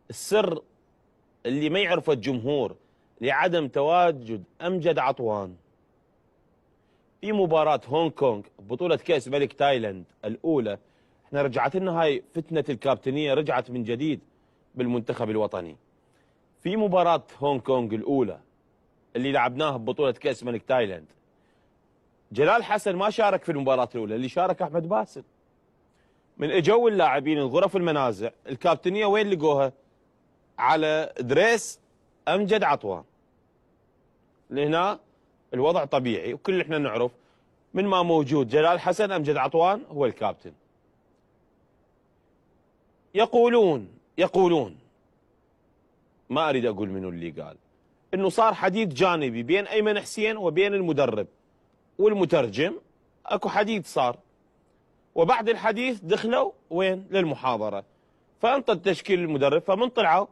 السر اللي ما يعرفه الجمهور لعدم تواجد أمجد عطوان في مباراة هونغ كونغ بطولة كأس ملك تايلاند الأولى. احنا رجعت لنا هاي فتنة الكابتنية، رجعت من جديد بالمنتخب الوطني. في مباراة هونغ كونغ الأولى اللي لعبناها ببطولة كأس ملك تايلاند، جلال حسن ما شارك في المباراة الأولى، اللي شارك أحمد باسل. من اجوا اللاعبين الغرف المنازع، الكابتنية وين لقوها؟ على دريس أمجد عطوان. لهنا الوضع طبيعي، وكل احنا نعرف من ما موجود جلال حسن أمجد عطوان هو الكابتن. يقولون ما اريد اقول منو اللي قال انه صار حديث جانبي بين ايمن حسين وبين المدرب والمترجم، اكو حديث صار، وبعد الحديث دخلوا وين؟ للمحاضره، فانطى تشكيل المدرب، فمن طلعوا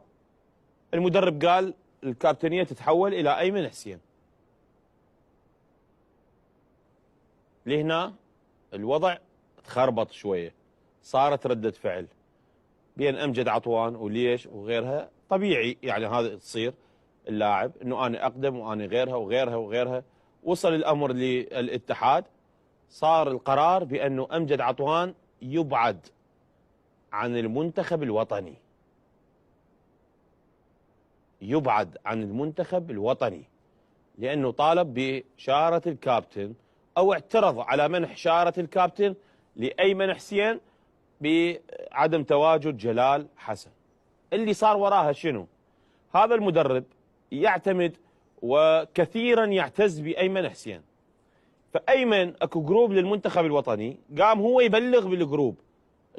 المدرب قال الكابتنيه تتحول الى ايمن حسين. لهنا الوضع تخربط شويه، صارت رده فعل بين امجد عطوان وليش وغيرها. طبيعي يعني هذا تصير اللاعب انه انا اقدم وانا غيرها وغيرها وغيرها. وصل الامر للاتحاد، صار القرار بانه امجد عطوان يبعد عن المنتخب الوطني، يبعد عن المنتخب الوطني لانه طالب بشاره الكابتن او اعترض على منح شاره الكابتن لايمن حسين بعدم تواجد جلال حسن. اللي صار وراها شنو؟ هذا المدرب يعتمد وكثيرا يعتز بأيمن حسين، فأيمن اكو جروب للمنتخب الوطني، قام هو يبلغ بالجروب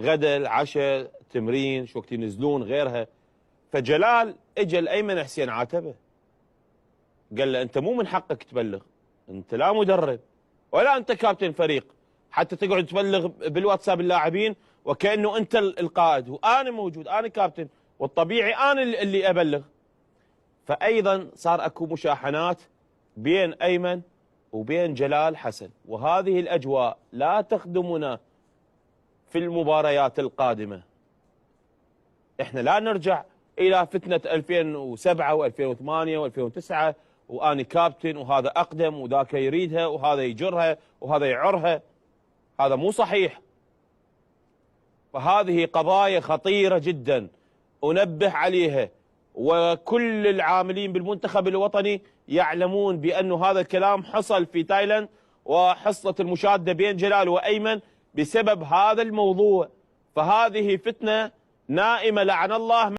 غدا العشاء تمرين شو وقت ينزلون غيرها. فجلال اجى لأيمن حسين عاتبه، قال له انت مو من حقك تبلغ، انت لا مدرب ولا انت كابتن فريق حتى تقعد تبلغ بالواتساب اللاعبين وكأنه انت القائد، وانا موجود انا كابتن والطبيعي انا اللي ابلغ. فايضا صار اكو مشاحنات بين ايمن وبين جلال حسن، وهذه الاجواء لا تخدمنا في المباريات القادمه. احنا لا نرجع الى فتنه 2007 و2008 و2009 واني كابتن وهذا اقدم وذاك يريدها وهذا يجرها وهذا يعرها. هذا مو صحيح. فهذه قضايا خطيره جدا انبه عليها، وكل العاملين بالمنتخب الوطني يعلمون بأن هذا الكلام حصل في تايلاند، وحصلت المشادة بين جلال وأيمن بسبب هذا الموضوع. فهذه فتنة نائمة لعن الله